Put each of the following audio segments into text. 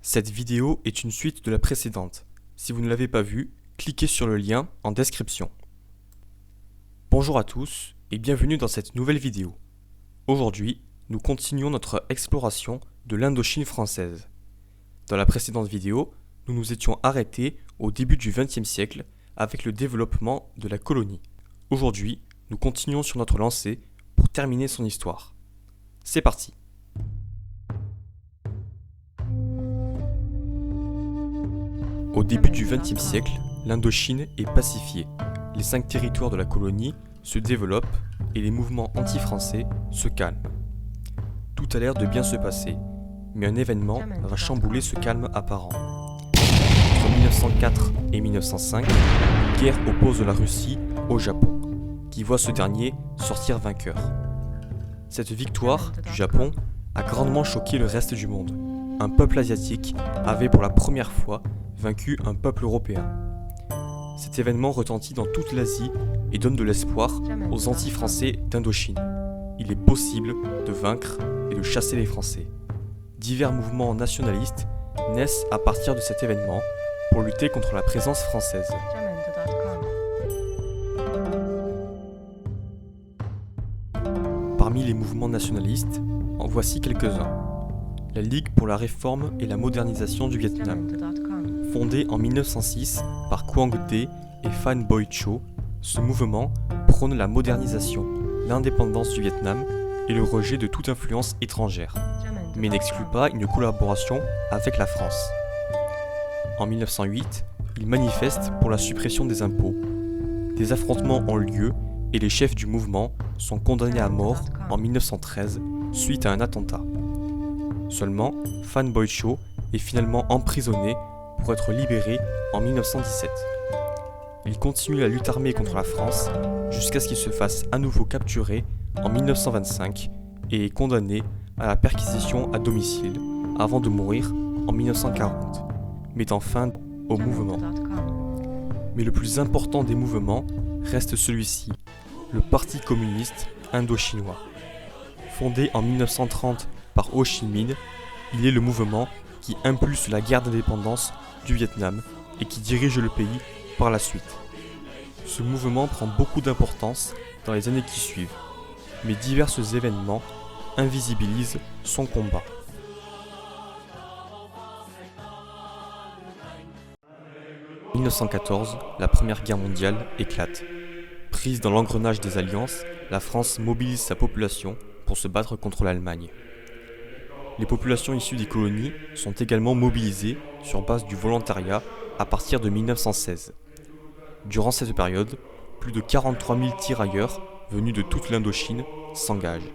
Cette vidéo est une suite de la précédente. Si vous ne l'avez pas vue, cliquez sur le lien en description. Bonjour à tous et bienvenue dans cette nouvelle vidéo. Aujourd'hui, nous continuons notre exploration de l'Indochine française. Dans la précédente vidéo, nous nous étions arrêtés au début du XXe siècle avec le développement de la colonie. Aujourd'hui, nous continuons sur notre lancée pour terminer son histoire. C'est parti! Au début du XXe siècle, l'Indochine est pacifiée. Les 5 territoires de la colonie se développent et les mouvements anti-français se calment. Tout a l'air de bien se passer, mais un événement va chambouler ce calme apparent. Entre 1904 et 1905, une guerre oppose la Russie au Japon, qui voit ce dernier sortir vainqueur. Cette victoire du Japon a grandement choqué le reste du monde. Un peuple asiatique avait pour la première fois vaincu un peuple européen. Cet événement retentit dans toute l'Asie et donne de l'espoir aux anti-français d'Indochine. Il est possible de vaincre et de chasser les Français. Divers mouvements nationalistes naissent à partir de cet événement pour lutter contre la présence française. Parmi les mouvements nationalistes, en voici quelques-uns. La Ligue pour la réforme et la modernisation du Vietnam. Fondée en 1906 par Quang Dé et Phan Boi Cho, ce mouvement prône la modernisation, l'indépendance du Vietnam et le rejet de toute influence étrangère, mais n'exclut pas une collaboration avec la France. En 1908, il manifeste pour la suppression des impôts. Des affrontements ont lieu et les chefs du mouvement sont condamnés à mort en 1913 suite à un attentat. Seulement, Phan Boi Cho est finalement emprisonné pour être libéré en 1917. Il continue la lutte armée contre la France jusqu'à ce qu'il se fasse à nouveau capturer en 1925 et est condamné à la perquisition à domicile avant de mourir en 1940, mettant fin au mouvement. Mais le plus important des mouvements reste celui-ci, le Parti communiste indo-chinois. Fondé en 1930 par Ho Chi Minh, il est le mouvement qui impulse la guerre d'indépendance du Vietnam et qui dirige le pays par la suite. Ce mouvement prend beaucoup d'importance dans les années qui suivent, mais divers événements invisibilisent son combat. En 1914, la Première Guerre mondiale éclate. Prise dans l'engrenage des alliances, la France mobilise sa population pour se battre contre l'Allemagne. Les populations issues des colonies sont également mobilisées sur base du volontariat à partir de 1916. Durant cette période, plus de 43 000 tirailleurs venus de toute l'Indochine s'engagent.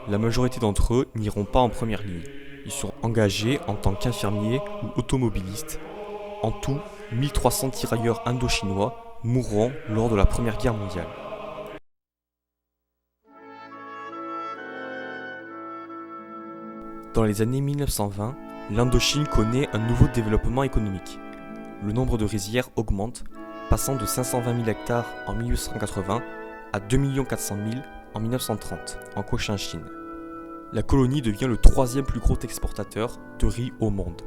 La majorité d'entre eux n'iront pas en première ligne. Ils seront engagés en tant qu'infirmiers ou automobilistes. En tout, 1300 tirailleurs indo-chinois mourront lors de la Première Guerre mondiale. Dans les années 1920, l'Indochine connaît un nouveau développement économique. Le nombre de rizières augmente, passant de 520 000 hectares en 1880 à 2 400 000 en 1930 en Cochinchine. La colonie devient le 3e plus gros exportateur de riz au monde.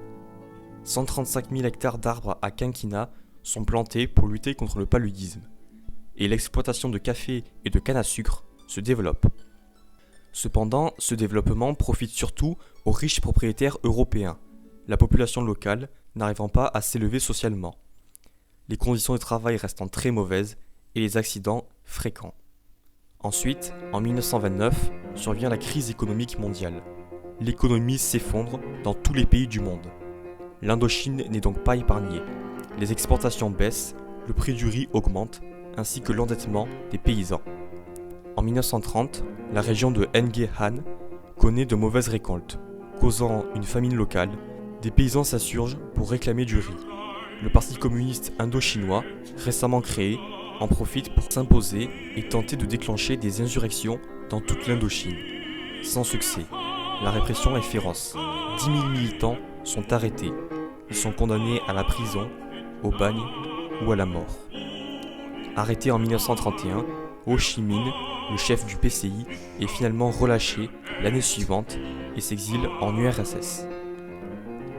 135 000 hectares d'arbres à quinquina sont plantés pour lutter contre le paludisme. Et l'exploitation de café et de canne à sucre se développe. Cependant, ce développement profite surtout aux riches propriétaires européens, la population locale n'arrivant pas à s'élever socialement. Les conditions de travail restant très mauvaises et les accidents fréquents. Ensuite, en 1929, survient la crise économique mondiale. L'économie s'effondre dans tous les pays du monde. L'Indochine n'est donc pas épargnée. Les exportations baissent, le prix du riz augmente, ainsi que l'endettement des paysans. En 1930, la région de Nghe Han connaît de mauvaises récoltes, causant une famine locale. Des paysans s'insurgent pour réclamer du riz. Le Parti communiste indo-chinois, récemment créé, en profite pour s'imposer et tenter de déclencher des insurrections dans toute l'Indochine. Sans succès, la répression est féroce. 10 000 militants sont arrêtés. Ils sont condamnés à la prison, au bagne ou à la mort. Arrêté en 1931, Ho Chi Minh, le chef du PCI, est finalement relâché l'année suivante et s'exile en URSS.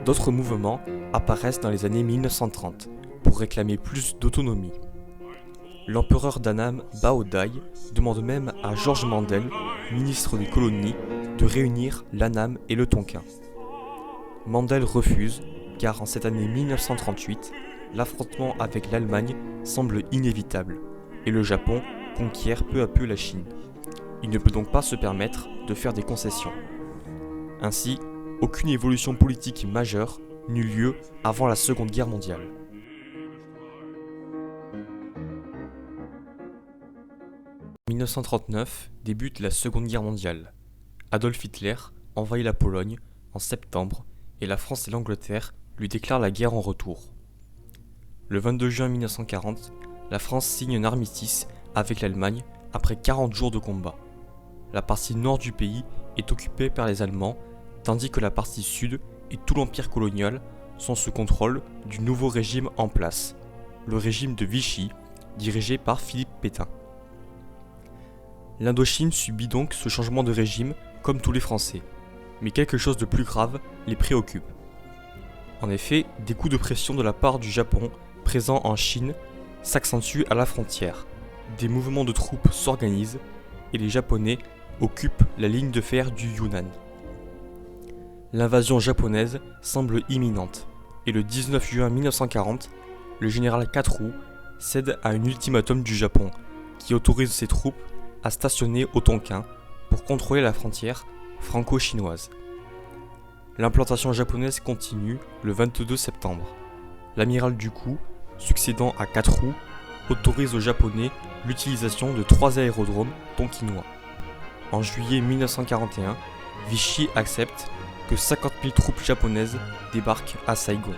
D'autres mouvements apparaissent dans les années 1930 pour réclamer plus d'autonomie. L'empereur d'Annam Bao Dai demande même à Georges Mandel, ministre des colonies, de réunir l'Annam et le Tonkin. Mandel refuse car en cette année 1938, l'affrontement avec l'Allemagne semble inévitable et le Japon conquiert peu à peu la Chine. Il ne peut donc pas se permettre de faire des concessions. Ainsi, aucune évolution politique majeure n'eut lieu avant la Seconde Guerre mondiale. En 1939 débute la Seconde Guerre mondiale. Adolf Hitler envahit la Pologne en septembre et la France et l'Angleterre lui déclarent la guerre en retour. Le 22 juin 1940, la France signe un armistice avec l'Allemagne après 40 jours de combat. La partie nord du pays est occupée par les Allemands, tandis que la partie sud et tout l'empire colonial sont sous contrôle du nouveau régime en place, le régime de Vichy, dirigé par Philippe Pétain. L'Indochine subit donc ce changement de régime comme tous les Français, mais quelque chose de plus grave les préoccupe. En effet, des coups de pression de la part du Japon, présent en Chine, s'accentuent à la frontière. Des mouvements de troupes s'organisent et les Japonais occupent la ligne de fer du Yunnan. L'invasion japonaise semble imminente et le 19 juin 1940, le général Quatroux cède à un ultimatum du Japon qui autorise ses troupes à stationner au Tonkin pour contrôler la frontière franco-chinoise. L'implantation japonaise continue le 22 septembre. L'amiral Dukou, succédant à Quatroux, autorise aux Japonais l'utilisation de 3 aérodromes tonkinois. En juillet 1941, Vichy accepte que 50 000 troupes japonaises débarquent à Saigon.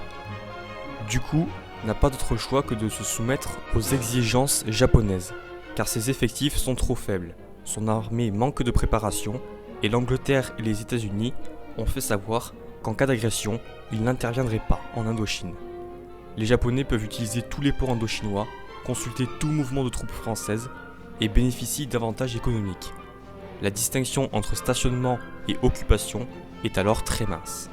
Dukou n'a pas d'autre choix que de se soumettre aux exigences japonaises, car ses effectifs sont trop faibles, son armée manque de préparation, et l'Angleterre et les États-Unis ont fait savoir qu'en cas d'agression, ils n'interviendraient pas en Indochine. Les Japonais peuvent utiliser tous les ports indochinois, consulter tout mouvement de troupes françaises et bénéficient d'avantages économiques. La distinction entre stationnement et occupation est alors très mince.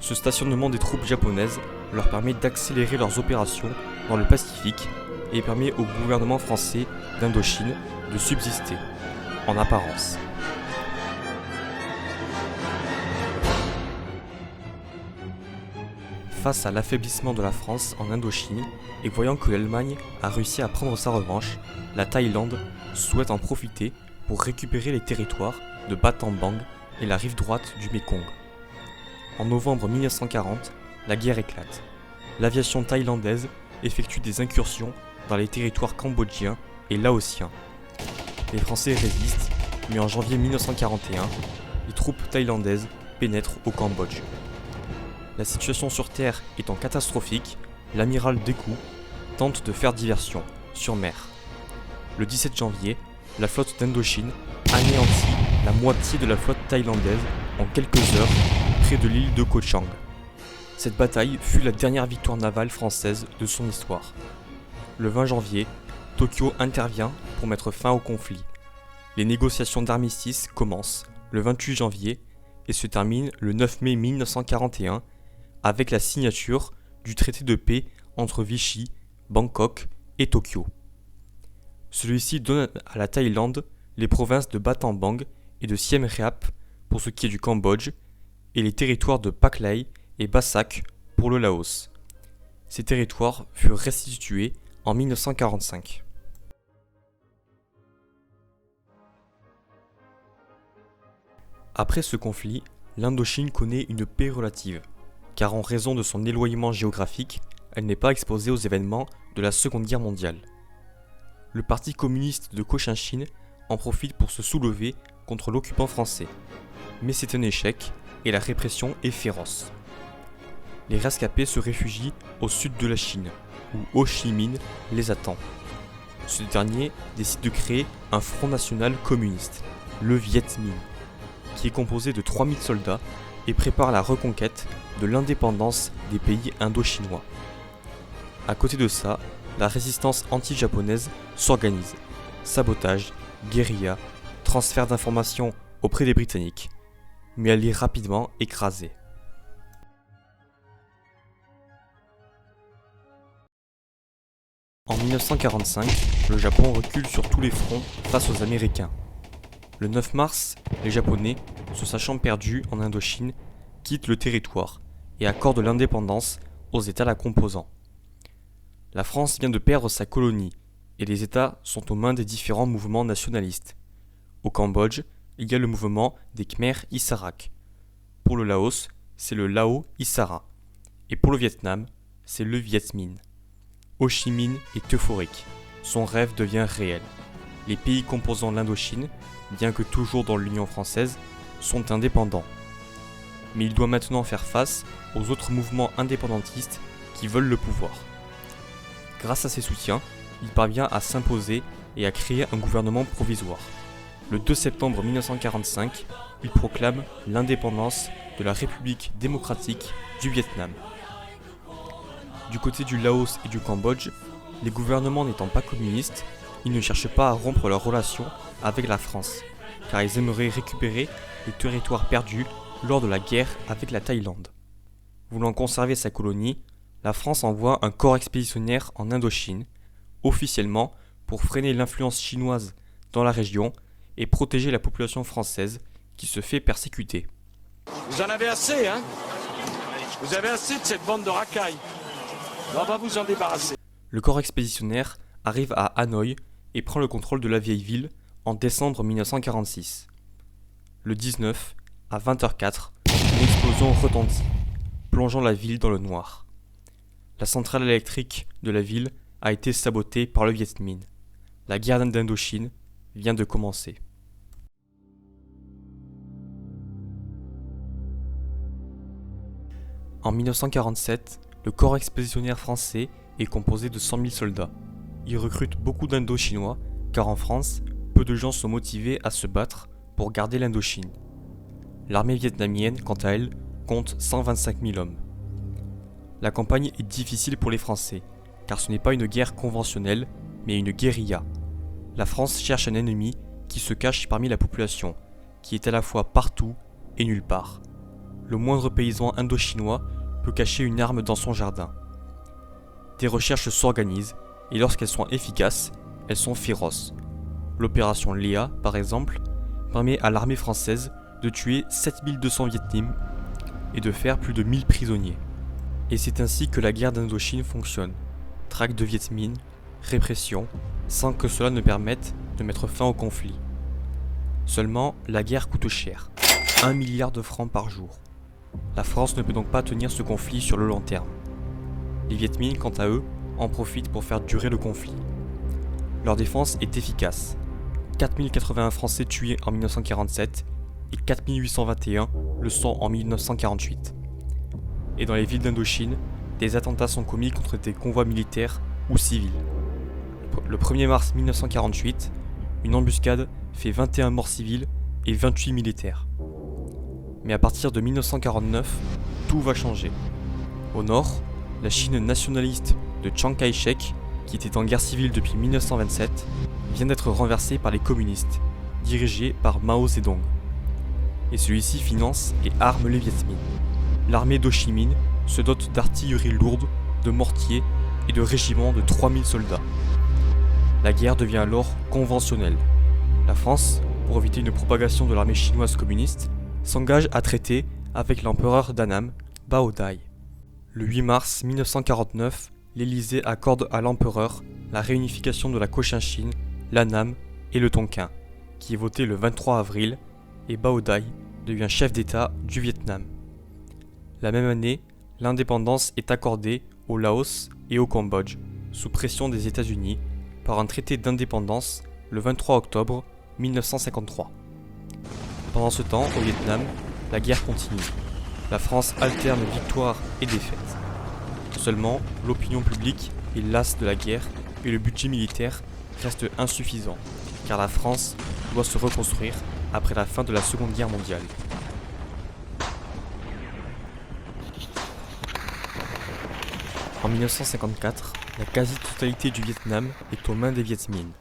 Ce stationnement des troupes japonaises leur permet d'accélérer leurs opérations dans le Pacifique et permet au gouvernement français d'Indochine de subsister, en apparence. Face à l'affaiblissement de la France en Indochine et voyant que l'Allemagne a réussi à prendre sa revanche, la Thaïlande souhaite en profiter pour récupérer les territoires de Battambang et la rive droite du Mékong. En novembre 1940, la guerre éclate. L'aviation thaïlandaise effectue des incursions dans les territoires cambodgiens et laotiens. Les Français résistent, mais en janvier 1941, les troupes thaïlandaises pénètrent au Cambodge. La situation sur Terre étant catastrophique, l'amiral Dukou tente de faire diversion, sur mer. Le 17 janvier, la flotte d'Indochine anéantit la moitié de la flotte thaïlandaise en quelques heures près de l'île de Ko Chang. Cette bataille fut la dernière victoire navale française de son histoire. Le 20 janvier, Tokyo intervient pour mettre fin au conflit. Les négociations d'armistice commencent le 28 janvier et se terminent le 9 mai 1941 avec la signature du traité de paix entre Vichy, Bangkok et Tokyo. Celui-ci donne à la Thaïlande les provinces de Battambang et de Siem Reap pour ce qui est du Cambodge et les territoires de Pak Lai et Bassak pour le Laos. Ces territoires furent restitués en 1945. Après ce conflit, l'Indochine connaît une paix relative, car en raison de son éloignement géographique, elle n'est pas exposée aux événements de la Seconde Guerre mondiale. Le parti communiste de Cochinchine en profite pour se soulever contre l'occupant français, mais c'est un échec et la répression est féroce. Les rescapés se réfugient au sud de la Chine, où Ho Chi Minh les attend. Ce dernier décide de créer un front national communiste, le Viet Minh, qui est composé de 3000 soldats et prépare la reconquête de l'indépendance des pays indo-chinois. À côté de ça, la résistance anti-japonaise s'organise. Sabotage, guérilla, transfert d'informations auprès des Britanniques. Mais elle est rapidement écrasée. En 1945, le Japon recule sur tous les fronts face aux Américains. Le 9 mars, les Japonais, se sachant perdus en Indochine, quittent le territoire et accordent l'indépendance aux États la composant. La France vient de perdre sa colonie et les États sont aux mains des différents mouvements nationalistes. Au Cambodge, il y a le mouvement des Khmer Issarak. Pour le Laos, c'est le Lao Issara. Et pour le Vietnam, c'est le Viet Minh. Ho Chi Minh est euphorique. Son rêve devient réel. Les pays composant l'Indochine, bien que toujours dans l'Union française, sont indépendants. Mais il doit maintenant faire face aux autres mouvements indépendantistes qui veulent le pouvoir. Grâce à ses soutiens, il parvient à s'imposer et à créer un gouvernement provisoire. Le 2 septembre 1945, il proclame l'indépendance de la République démocratique du Vietnam. Du côté du Laos et du Cambodge, les gouvernements n'étant pas communistes, ils ne cherchent pas à rompre leurs relations avec la France, car ils aimeraient récupérer les territoires perdus lors de la guerre avec la Thaïlande. Voulant conserver sa colonie, la France envoie un corps expéditionnaire en Indochine, officiellement pour freiner l'influence chinoise dans la région et protéger la population française qui se fait persécuter. Vous en avez assez, hein? Vous avez assez de cette bande de racailles. On va vous en débarrasser. Le corps expéditionnaire arrive à Hanoï et prend le contrôle de la vieille ville en décembre 1946. Le 19, à 20h04, une explosion retentit, plongeant la ville dans le noir. La centrale électrique de la ville a été sabotée par le Viet Minh. La guerre d'Indochine vient de commencer. En 1947, le corps expéditionnaire français est composé de 100 000 soldats. Il recrute beaucoup d'Indochinois, car en France, peu de gens sont motivés à se battre pour garder l'Indochine. L'armée vietnamienne, quant à elle, compte 125 000 hommes. La campagne est difficile pour les Français, car ce n'est pas une guerre conventionnelle, mais une guérilla. La France cherche un ennemi qui se cache parmi la population, qui est à la fois partout et nulle part. Le moindre paysan indochinois peut cacher une arme dans son jardin. Des recherches s'organisent, et lorsqu'elles sont efficaces, elles sont féroces. L'opération Léa, par exemple, permet à l'armée française de tuer 7200 Viet Minh et de faire plus de 1000 prisonniers. Et c'est ainsi que la guerre d'Indochine fonctionne. Traque de Viet Minh, répression, sans que cela ne permette de mettre fin au conflit. Seulement, la guerre coûte cher, 1 milliard de francs par jour. La France ne peut donc pas tenir ce conflit sur le long terme. Les Viet Minh, quant à eux, en profitent pour faire durer le conflit. Leur défense est efficace. 4081 Français tués en 1947 et 4821 le sont en 1948. Et dans les villes d'Indochine, des attentats sont commis contre des convois militaires ou civils. Le 1er mars 1948, une embuscade fait 21 morts civils et 28 militaires. Mais à partir de 1949, tout va changer. Au nord, la Chine nationaliste de Chiang Kai-shek, qui était en guerre civile depuis 1927, vient d'être renversée par les communistes, dirigés par Mao Zedong. Et celui-ci finance et arme les Viet Minh. L'armée d'Ho Chi Minh se dote d'artillerie lourde, de mortiers et de régiments de 3000 soldats. La guerre devient alors conventionnelle. La France, pour éviter une propagation de l'armée chinoise communiste, s'engage à traiter avec l'empereur d'Annam, Bao Dai. Le 8 mars 1949, l'Élysée accorde à l'empereur la réunification de la Cochinchine, l'Annam et le Tonkin, qui est voté le 23 avril, et Bao Dai devient chef d'État du Vietnam. La même année, l'indépendance est accordée au Laos et au Cambodge, sous pression des États-Unis, par un traité d'indépendance le 23 octobre 1953. Pendant ce temps, au Vietnam, la guerre continue. La France alterne victoire et défaite. Seulement, l'opinion publique est lasse de la guerre et le budget militaire reste insuffisant, car la France doit se reconstruire après la fin de la Seconde Guerre mondiale. En 1954, la quasi-totalité du Vietnam est aux mains des Viet Minh.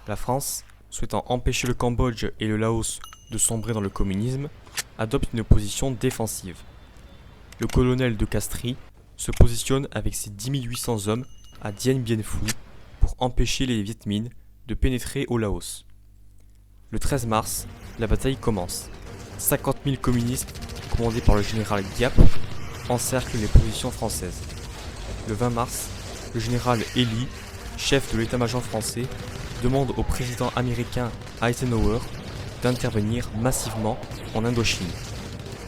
La France, souhaitant empêcher le Cambodge et le Laos de sombrer dans le communisme, adopte une position défensive. Le colonel de Castries se positionne avec ses 10 800 hommes à Dien Bien Phu pour empêcher les Viet Minh de pénétrer au Laos. Le 13 mars, la bataille commence. 50 000 communistes, commandés par le général Giap, encerclent les positions françaises. Le 20 mars, le général Ely, chef de l'état-major français, demande au président américain Eisenhower d'intervenir massivement en Indochine,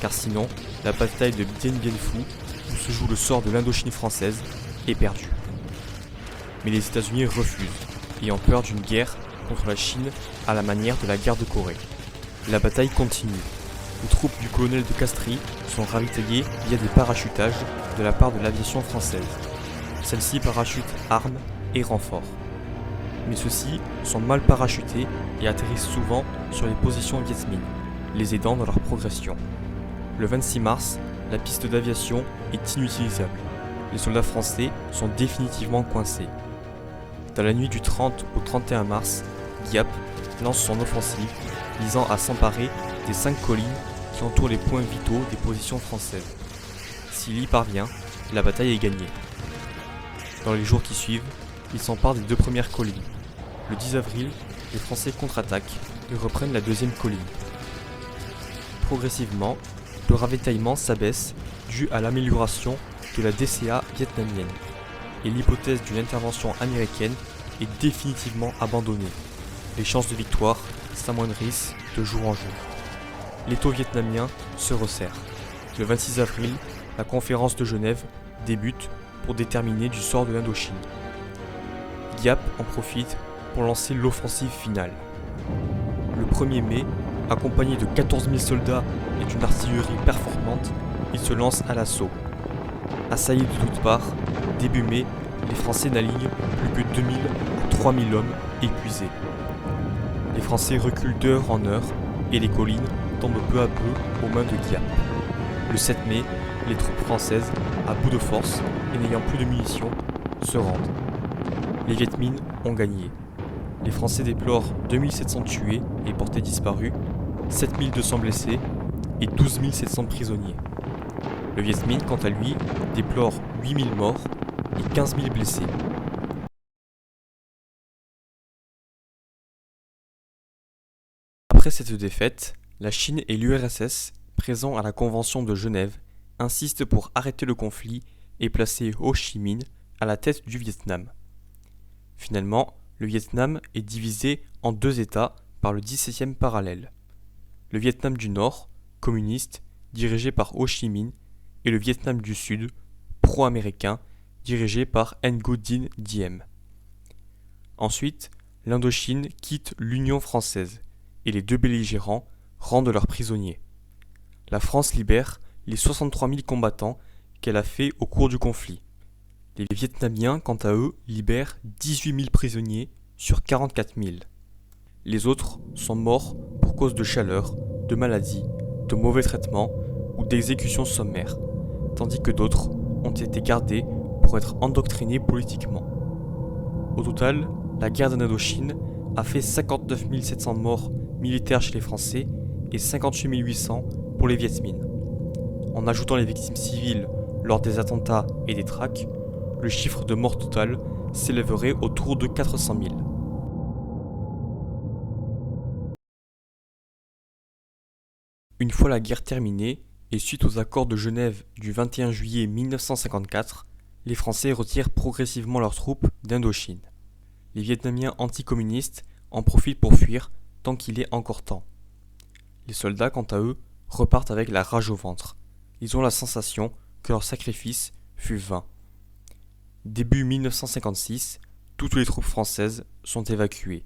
car sinon, la bataille de Dien Bien Phu, où se joue le sort de l'Indochine française, est perdue. Mais les États-Unis refusent, ayant peur d'une guerre contre la Chine à la manière de la guerre de Corée. La bataille continue. Les troupes du colonel de Castries sont ravitaillées via des parachutages de la part de l'aviation française. Celle-ci parachute armes et renforts. Mais ceux-ci sont mal parachutés et atterrissent souvent sur les positions Viet Minh, les aidant dans leur progression. Le 26 mars, la piste d'aviation est inutilisable. Les soldats français sont définitivement coincés. Dans la nuit du 30 au 31 mars, Giap lance son offensive visant à s'emparer des 5 collines qui entourent les points vitaux des positions françaises. S'il y parvient, la bataille est gagnée. Dans les jours qui suivent, il s'empare des 2 premières collines. Le 10 avril, les Français contre-attaquent et reprennent la 2e colline. Progressivement, le ravitaillement s'abaisse dû à l'amélioration de la DCA vietnamienne et l'hypothèse d'une intervention américaine est définitivement abandonnée. Les chances de victoire s'amoindrissent de jour en jour. L'étau vietnamien se resserre. Le 26 avril, la conférence de Genève débute pour déterminer du sort de l'Indochine. Giap en profite pour lancer l'offensive finale. Le 1er mai, accompagné de 14 000 soldats et d'une artillerie performante, il se lance à l'assaut. Assaillis de toutes parts, début mai, les Français n'alignent plus que 2000 à 3000 hommes épuisés. Les Français reculent d'heure en heure et les collines tombent peu à peu aux mains de Giap. Le 7 mai, les troupes françaises, à bout de force et n'ayant plus de munitions, se rendent. Les Viet Minh ont gagné. Les Français déplorent 2700 tués et portés disparus, 7200 blessés et 12 700 prisonniers. Le Viet Minh, quant à lui, déplore 8000 morts et 15 000 blessés. Après cette défaite, la Chine et l'URSS, présents à la Convention de Genève, insistent pour arrêter le conflit et placer Ho Chi Minh à la tête du Vietnam. Finalement, le Vietnam est divisé en 2 États par le 17e parallèle. Le Vietnam du Nord, communiste, dirigé par Ho Chi Minh, et le Vietnam du Sud, pro-américain, dirigé par Ngo Dinh Diem. Ensuite, l'Indochine quitte l'Union française et les 2 belligérants rendent leurs prisonniers. La France libère les 63 000 combattants qu'elle a fait au cours du conflit. Les Vietnamiens, quant à eux, libèrent 18 000 prisonniers sur 44 000. Les autres sont morts pour cause de chaleur, de maladies, de mauvais traitements ou d'exécutions sommaires, tandis que d'autres ont été gardés pour être endoctrinés politiquement. Au total, la guerre d'Indochine a fait 59 700 morts militaires chez les Français et 58 800 pour les Viet Minh. En ajoutant les victimes civiles lors des attentats et des traques, le chiffre de morts total s'élèverait autour de 400 000. Une fois la guerre terminée, et suite aux accords de Genève du 21 juillet 1954, les Français retirent progressivement leurs troupes d'Indochine. Les Vietnamiens anticommunistes en profitent pour fuir tant qu'il est encore temps. Les soldats, quant à eux, repartent avec la rage au ventre. Ils ont la sensation que leur sacrifice fut vain. Début 1956, toutes les troupes françaises sont évacuées.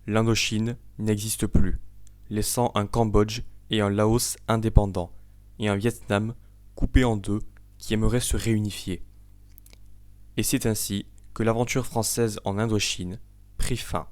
L'Indochine n'existe plus, laissant un Cambodge et un Laos indépendants, et un Vietnam coupé en 2 qui aimerait se réunifier. Et c'est ainsi que l'aventure française en Indochine prit fin.